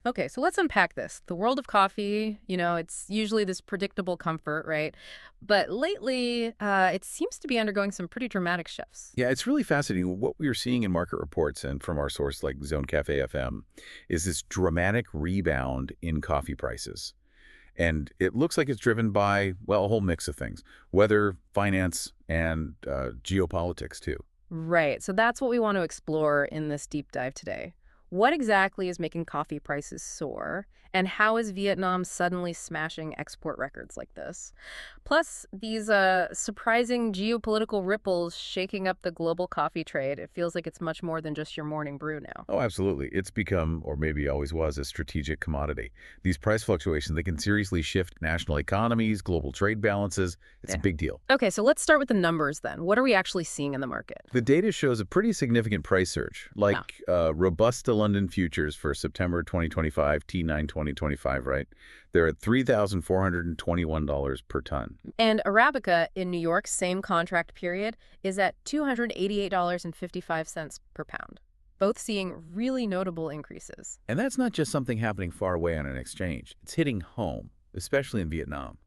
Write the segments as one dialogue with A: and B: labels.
A: Okay, so let's unpack this. The world of coffee, it's usually this predictable comfort, right? But lately, it seems to be undergoing some pretty dramatic shifts.
B: Yeah, it's really fascinating. What we are seeing in market reports and from our source like Zone Cafe FM is this dramatic rebound in coffee prices. And it looks like it's driven by, well, a whole mix of things, weather, finance, and geopolitics too.
A: Right, so that's what we want to explore in this deep dive today. What exactly is making coffee prices soar, and how is Vietnam suddenly smashing export records like this? Plus, these surprising geopolitical ripples shaking up the global coffee trade. It feels like it's much more than just your morning brew now.
B: Oh, absolutely. It's become, or maybe always was, a strategic commodity. These price fluctuations, they can seriously shift national economies, global trade balances. It's a
A: Yeah.
B: big deal.
A: Okay, so let's start with the numbers then. What are we actually seeing in the market?
B: The data shows a pretty significant price surge,
A: Yeah.
B: like Robusta London futures for September 2025, T9 2025, right? They're at $3,421 per ton.
A: And Arabica in New York, same contract period, is at $288.55 per pound, both seeing really notable increases.
B: And that's not just something happening far away on an exchange. It's hitting home, especially in Vietnam.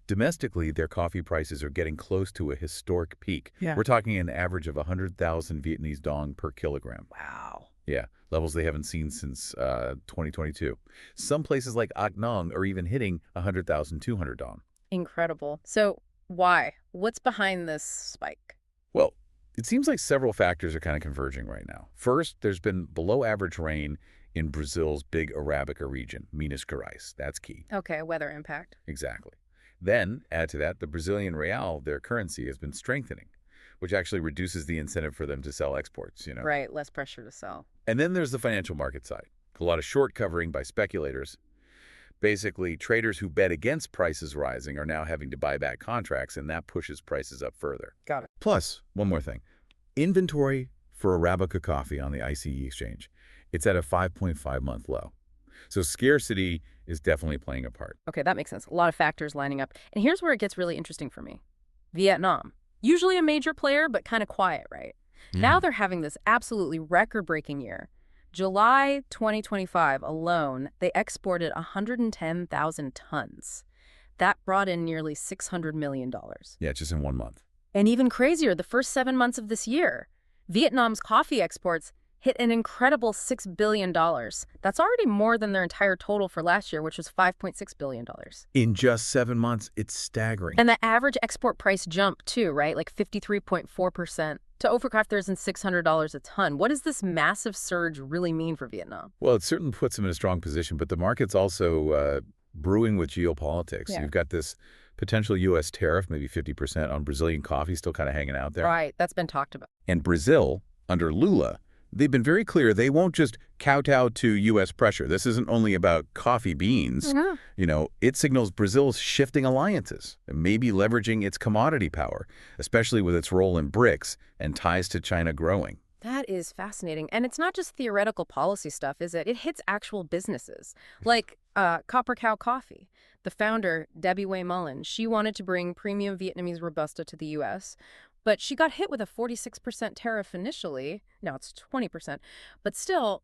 B: Domestically, their coffee prices are getting close to a historic peak.
A: Yeah.
B: We're talking an average of 100,000 Vietnamese dong per kilogram.
A: Wow.
B: Yeah, levels they haven't seen since 2022. Some places like Ac Nong are even hitting 100,200 dong.
A: Incredible. So why? What's behind this spike?
B: Well, it seems like several factors are kind of converging right now. First, there's been below average rain in Brazil's big Arabica region, Minas Gerais. That's key.
A: Okay, weather impact.
B: Exactly. Then, add to that, the Brazilian real, their currency, has been strengthening, which actually reduces the incentive for them to sell exports.
A: Right, less pressure to sell.
B: And then there's the financial market side. A lot of short covering by speculators. Basically, traders who bet against prices rising are now having to buy back contracts, and that pushes prices up further.
A: Got it.
B: Plus, one more thing. Inventory for Arabica coffee on the ICE exchange. It's at a 5.5-month low. So scarcity is definitely playing a part.
A: Okay, that makes sense. A lot of factors lining up. And here's where it gets really interesting for me. Vietnam. Usually a major player, but kind of quiet, right? Now they're having this absolutely record-breaking year. July 2025 alone, they exported 110,000 tons. That brought in nearly $600 million.
B: Yeah, just in 1 month.
A: And even crazier, the first 7 months of this year, Vietnam's coffee exports hit an incredible $6 billion. That's already more than their entire total for last year, which was $5.6 billion.
B: In just 7 months, it's staggering.
A: And the average export price jumped too, right? Like 53.4% to over $5,600 a ton. What does this massive surge really mean for Vietnam?
B: Well, it certainly puts them in a strong position, but the market's also brewing with geopolitics.
A: Yeah.
B: You've got this potential U.S. tariff, maybe 50% on Brazilian coffee, still kind of hanging out there.
A: Right, that's been talked about.
B: And Brazil, under Lula, they've been very clear they won't just kowtow to U.S. pressure. This isn't only about coffee beans. It signals Brazil's shifting alliances, and maybe leveraging its commodity power, especially with its role in BRICS and ties to China growing.
A: That is fascinating. And it's not just theoretical policy stuff, is it? It hits actual businesses, like Copper Cow Coffee. The founder, Debbie Way Mullen, she wanted to bring premium Vietnamese Robusta to the U.S., but she got hit with a 46% tariff initially. Now it's 20%. But still,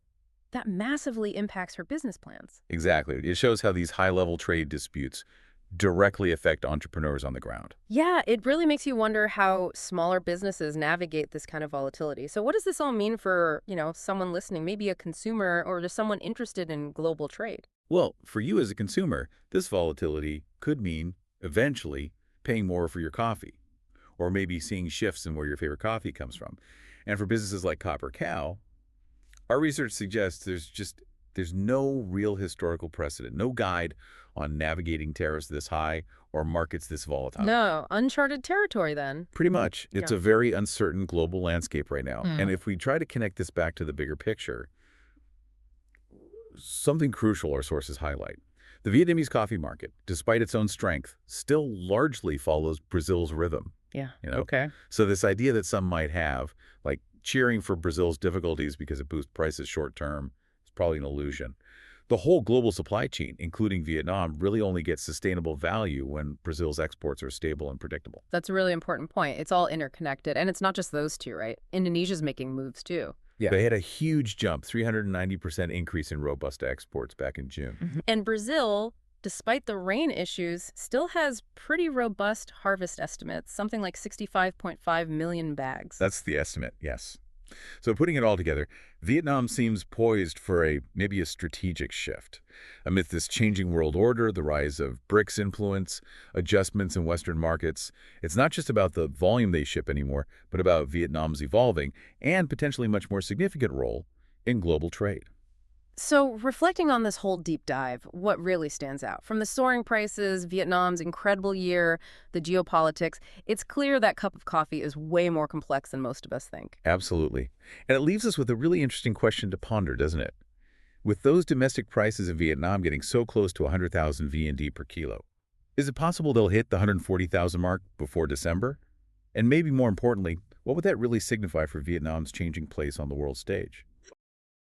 A: that massively impacts her business plans.
B: Exactly. It shows how these high-level trade disputes directly affect entrepreneurs on the ground.
A: Yeah, it really makes you wonder how smaller businesses navigate this kind of volatility. So what does this all mean for, someone listening, maybe a consumer or just someone interested in global trade?
B: Well, for you as a consumer, this volatility could mean, eventually, paying more for your coffee, or maybe seeing shifts in where your favorite coffee comes from. And for businesses like Copper Cow, our research suggests there's no real historical precedent, no guide on navigating tariffs this high or markets this volatile.
A: No, uncharted territory then.
B: Pretty much. It's
A: Yeah.
B: a very uncertain global landscape right now.
A: Mm.
B: And if we try to connect this back to the bigger picture, something crucial our sources highlight. The Vietnamese coffee market, despite its own strength, still largely follows Brazil's rhythm.
A: Yeah.
B: You know?
A: Okay.
B: So this idea that some might have, like cheering for Brazil's difficulties because it boosts prices short term, is probably an illusion. The whole global supply chain, including Vietnam, really only gets sustainable value when Brazil's exports are stable and predictable.
A: That's a really important point. It's all interconnected. And it's not just those two, right? Indonesia's making moves too.
B: They had a huge jump, 390% increase in Robusta exports back in June.
A: And Brazil, despite the rain issues, still has pretty robust harvest estimates, something like 65.5 million bags.
B: That's the estimate, yes. So putting it all together, Vietnam seems poised for maybe a strategic shift. Amid this changing world order, the rise of BRICS influence, adjustments in Western markets, it's not just about the volume they ship anymore, but about Vietnam's evolving and potentially much more significant role in global trade.
A: So, reflecting on this whole deep dive, what really stands out? From the soaring prices, Vietnam's incredible year, the geopolitics, it's clear that cup of coffee is way more complex than most of us think.
B: Absolutely. And it leaves us with a really interesting question to ponder, doesn't it? With those domestic prices in Vietnam getting so close to 100,000 VND per kilo, is it possible they'll hit the 140,000 mark before December? And maybe more importantly, what would that really signify for Vietnam's changing place on the world stage?